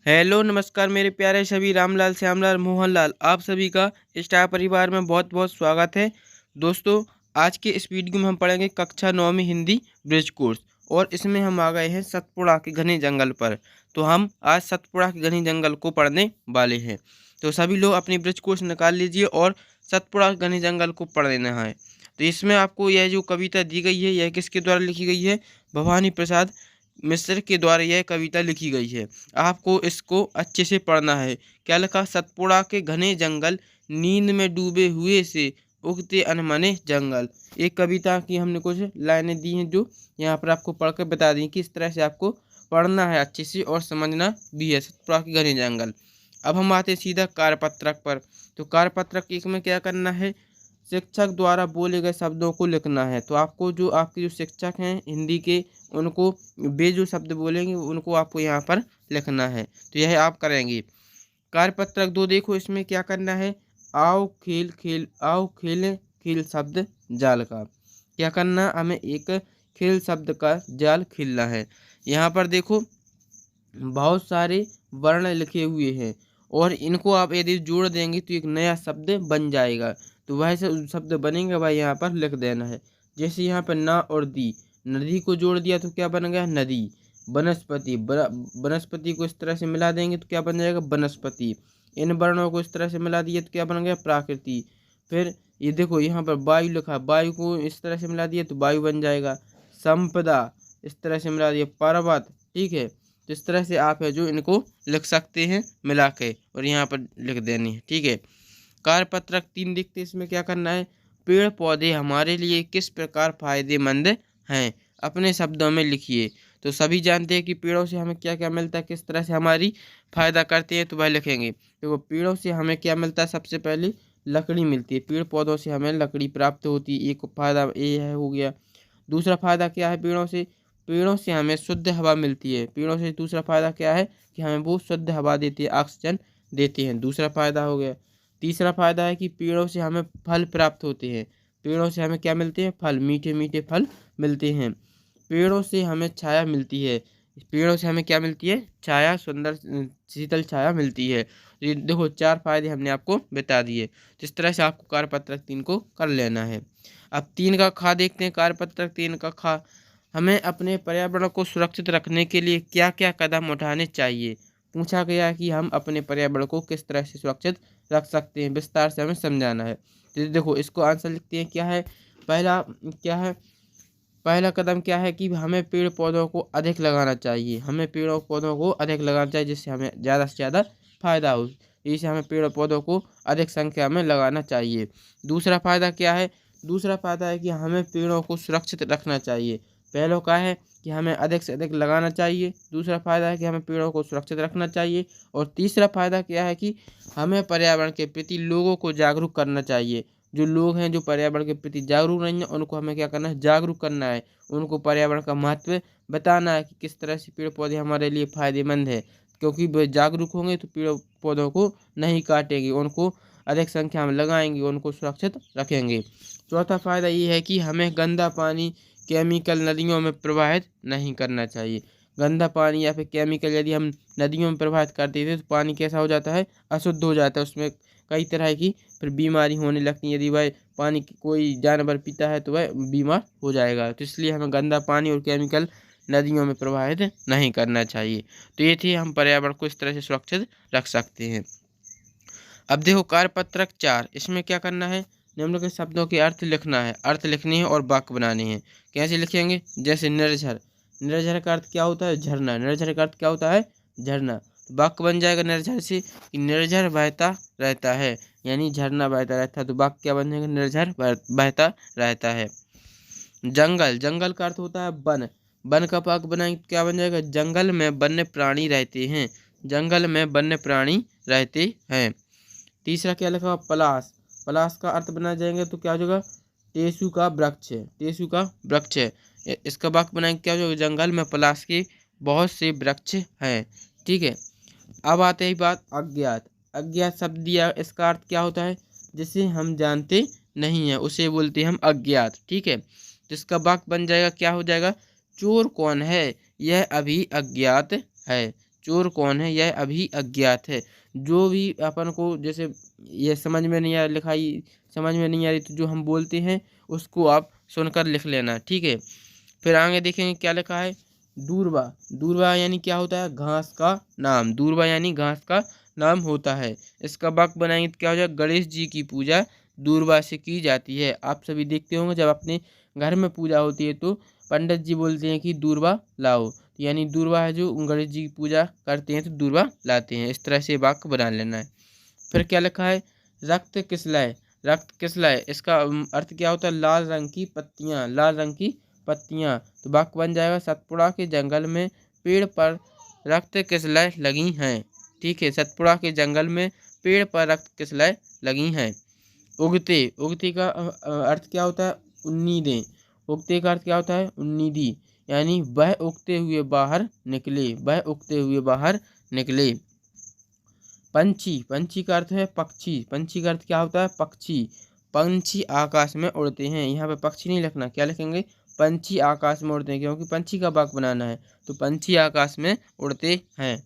Hello नमस्कार मेरे प्यारे सभी रामलाल श्यामलाल मोहनलाल आप सभी का स्टार परिवार में बहुत बहुत स्वागत है। दोस्तों, आज के इस वीडियो में हम पढ़ेंगे कक्षा 9वीं हिंदी ब्रिज कोर्स और इसमें हम आ गए हैं सतपुड़ा के घने जंगल पर। तो हम आज सतपुड़ा के घने जंगल को पढ़ने वाले हैं। तो सभी लोग अपनी ब्रिज कोर्स निकाल लीजिए और सतपुड़ा के घने जंगल को पढ़ लेना है। तो इसमें आपको यह जो कविता दी गई है यह किसके द्वारा लिखी गई है? भवानी प्रसाद मिश्र के द्वारा यह कविता लिखी गई है। आपको इसको अच्छे से पढ़ना है। क्या लिखा? सतपुड़ा के घने जंगल, नींद में डूबे हुए से उगते अनमने जंगल। एक कविता की हमने कुछ लाइनें दी हैं जो यहाँ पर आपको पढ़कर बता दी कि इस तरह से आपको पढ़ना है अच्छे से और समझना भी है। सतपुड़ा के घने जंगल। अब हम आते हैं सीधा कार्यपत्रक पर। तो कार्यपत्रक एक में क्या करना है? शिक्षक द्वारा बोले गए शब्दों को लिखना है। तो आपको जो आपके जो शिक्षक हैं हिंदी के, उनको वे जो शब्द बोलेंगे उनको आपको यहाँ पर लिखना है। तो यह आप करेंगे। कार्यपत्रक 2 देखो, इसमें क्या करना है? आओ खेल खेल आओ खेलें खेल शब्द जाल का। क्या करना? हमें एक खेल शब्द का जाल खेलना है। यहाँ पर देखो बहुत सारे वर्ण लिखे हुए हैं और इनको आप यदि जोड़ देंगे तो एक नया शब्द बन जाएगा। तो वह शब्द बनेंगे भाई यहाँ पर लिख देना है। जैसे यहाँ पर ना और दी, नदी को जोड़ दिया तो क्या बन गया? नदी। वनस्पति, वनस्पति को इस तरह से मिला देंगे तो क्या बन जाएगा? वनस्पति। इन वर्णों को इस तरह से मिला दिए तो क्या बन गया? प्राकृति। फिर ये देखो यहाँ पर वायु लिखा, वायु को इस तरह से मिला दिया तो वायु बन जाएगा। संपदा इस तरह से मिला दिया, पर्वत। ठीक है, तो इस तरह से आप है जो इनको लिख सकते हैं मिला के और यहाँ पर लिख देनी है। ठीक है। कार्यपत्रक 3 देखते, इसमें क्या करना है? पेड़ पौधे हमारे लिए किस प्रकार फायदेमंद हैं, अपने शब्दों में लिखिए। तो सभी जानते हैं कि पेड़ों से हमें क्या क्या मिलता है, किस तरह से हमारी फायदा करते हैं। तो वह लिखेंगे। तो पेड़ों से हमें क्या मिलता है? सबसे पहले लकड़ी मिलती है। पेड़ पौधों से हमें लकड़ी प्राप्त होती है, एक फायदा ये है हो गया। दूसरा फायदा क्या है पेड़ों से? पेड़ों से हमें शुद्ध हवा मिलती है। पेड़ों से दूसरा फायदा क्या है कि हमें वो शुद्ध हवा देती है, ऑक्सीजन देते हैं। दूसरा फायदा हो गया। तीसरा फायदा है कि पेड़ों से हमें फल प्राप्त होते हैं। पेड़ों से हमें क्या मिलते हैं? फल, मीठे मीठे फल मिलते हैं। पेड़ों से हमें छाया मिलती है। पेड़ों से हमें क्या मिलती है? छाया, सुंदर शीतल छाया मिलती है। ये देखो 4 फायदे हमने आपको बता दिए। तो इस तरह से आपको कार्यपत्रक 3 को कर लेना है। अब 3 का खा देखते हैं। कार्यपत्रक 3 का खा, हमें अपने पर्यावरण को सुरक्षित रखने के लिए क्या क्या कदम उठाने चाहिए। पूछा गया कि हम अपने पर्यावरण को किस तरह से सुरक्षित रख सकते हैं, विस्तार से हमें समझाना है। तो देखो इसको आंसर लिखते हैं। क्या है पहला? क्या है पहला कदम? क्या है कि हमें पेड़ पौधों को अधिक लगाना चाहिए। हमें पेड़ों पौधों को अधिक लगाना चाहिए जिससे हमें ज़्यादा से ज़्यादा फायदा हो। इसे हमें पेड़ पौधों को अधिक संख्या में लगाना चाहिए। दूसरा फायदा क्या है? दूसरा फायदा है कि हमें पेड़ों को सुरक्षित रखना चाहिए। पहला क्या है कि हमें अधिक से अधिक लगाना चाहिए। दूसरा फायदा है कि हमें पेड़ों को सुरक्षित रखना चाहिए। और तीसरा फायदा क्या है कि हमें पर्यावरण के प्रति लोगों को जागरूक करना चाहिए। जो लोग हैं जो पर्यावरण के प्रति जागरूक नहीं है उनको हमें क्या करना है? जागरूक करना है। उनको पर्यावरण का महत्व बताना है कि किस तरह से पेड़ पौधे हमारे लिए फायदेमंद है। क्योंकि वे जागरूक होंगे तो पेड़ पौधों को नहीं काटेंगे, उनको अधिक संख्या में लगाएंगे, उनको सुरक्षित रखेंगे। चौथा फायदा ये है कि हमें गंदा पानी, केमिकल नदियों में प्रवाहित नहीं करना चाहिए। गंदा पानी या फिर केमिकल यदि हम नदियों में प्रवाहित कर देते तो पानी कैसा हो जाता है? अशुद्ध हो जाता है। उसमें कई तरह की फिर बीमारी होने लगती है। यदि वह पानी कोई जानवर पीता है तो वह बीमार हो जाएगा। तो इसलिए हमें गंदा पानी और केमिकल नदियों में प्रवाहित नहीं करना चाहिए। तो ये थी हम पर्यावरण को इस तरह से सुरक्षित रख सकते हैं। अब देखो कार्यपत्रक 4, इसमें क्या करना है? निम्नलिखित शब्दों के अर्थ लिखना है, अर्थ लिखने हैं और वाक्य बनाने हैं। कैसे लिखेंगे? जैसे निर्झर, निर्झर का अर्थ क्या होता है? झरना। निर्झर का अर्थ क्या होता है? झरना। वाक्य बन जाएगा निर्झर से कि निर्झर बहता रहता है, यानी झरना बहता रहता है। तो वाक्य क्या बन जाएगा? निर्झर बहता रहता है। जंगल, जंगल का अर्थ होता है वन। वन का वाक्य बनाएंगे तो क्या बन जाएगा? जंगल में वन्य प्राणी रहते हैं। जंगल में वन्य प्राणी रहते हैं। तीसरा क्या लिखा? पलाश। पलाश का अर्थ बना जाएंगे तो क्या हो जाएगा? टेसु का वृक्ष है। टेसु का वृक्ष है। इसका वाक्य बनाएंगे क्या हो जाएगा? जंगल में पलाश के बहुत से वृक्ष हैं। ठीक है। अब आते ही बात अज्ञात। अज्ञात शब्द दिया, इसका अर्थ क्या होता है? जिसे हम जानते नहीं है उसे बोलते हैं हम अज्ञात। ठीक है। जिसका वाक्य बन जाएगा क्या हो जाएगा? चोर कौन है? यह अभी अज्ञात है। चोर कौन है यह अभी अज्ञात है। जो भी अपन को जैसे ये समझ में नहीं आ लिखाई समझ में नहीं आ रही तो जो हम बोलते हैं उसको आप सुनकर लिख लेना, ठीक है। फिर आगे देखेंगे क्या लिखा है। दूर्वा, दूर्वा यानी क्या होता है, घास का नाम। दूर्वा यानी घास का नाम होता है। इसका वाक्य बनाएंगे तो क्या हो जाएगा, गणेश जी की पूजा दूर्वा से की जाती है। आप सभी देखते होंगे जब अपने घर में पूजा होती है तो पंडित जी बोलते हैं कि दूर्वा लाओ, यानी दूर्वा है जो गणेश जी की पूजा करते हैं तो दूर्वा लाते हैं। इस तरह से वाक्य बना लेना है। फिर क्या लिखा है, रक्त किसलय, रक्त किसलय इसका अर्थ क्या होता है, लाल रंग की पत्तियां, लाल रंग की पत्तियां। तो वाक्य बन जाएगा, सतपुड़ा के जंगल में पेड़ पर रक्त किसलय लगी हैं, ठीक है। सतपुड़ा के जंगल में पेड़ पर रक्त किसलय लगी हैं। उगते, उगते का अर्थ क्या होता है, उम्मीदें। उगते का अर्थ क्या होता है, उम्मीदी, यानी वह उगते हुए बाहर निकले, वह उगते हुए बाहर निकले। पंछी, पंछी का अर्थ है पक्षी, पंछी का अर्थ क्या होता है, पक्षी। पंछी आकाश में उड़ते हैं, यहाँ पे पक्षी नहीं लिखना, क्या लिखेंगे, पंछी आकाश में उड़ते हैं, क्योंकि पंछी का वाक्य बनाना है। तो पंछी आकाश में उड़ते हैं।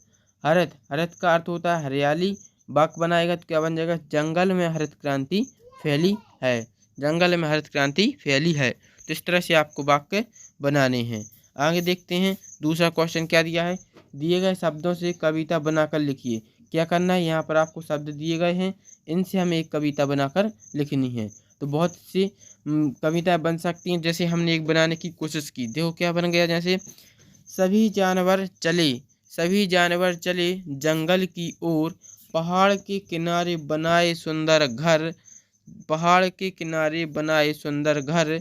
हरित, हरित का अर्थ होता है हरियाली। वाक्य बनाएगा तो क्या बन जाएगा, जंगल में हरित क्रांति फैली है, जंगल में हरित क्रांति फैली है। तो इस तरह से आपको वाक्य बनाने हैं। आगे देखते हैं दूसरा क्वेश्चन क्या दिया है, दिए गए शब्दों से कविता बनाकर लिखिए। क्या करना है, यहाँ पर आपको शब्द दिए गए हैं, इनसे हमें एक कविता बनाकर लिखनी है। तो बहुत सी कविता बन सकती हैं। जैसे हमने एक बनाने की कोशिश की, देखो क्या बन गया, जैसे सभी जानवर चले, सभी जानवर चले जंगल की ओर, पहाड़ के किनारे बनाए सुंदर घर, पहाड़ के किनारे बनाए सुंदर घर,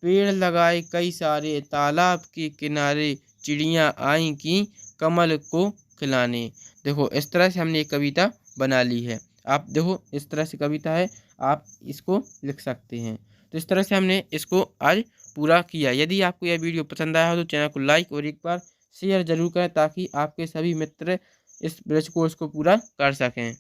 पेड़ लगाए कई सारे, तालाब के किनारे चिड़ियाँ आई की कमल को खिलाने। देखो इस तरह से हमने एक कविता बना ली है। आप देखो इस तरह से कविता है, आप इसको लिख सकते हैं। तो इस तरह से हमने इसको आज पूरा किया। यदि आपको यह वीडियो पसंद आया हो तो चैनल को लाइक और एक बार शेयर जरूर करें ताकि आपके सभी मित्र इस ब्रिज कोर्स को पूरा कर सकें।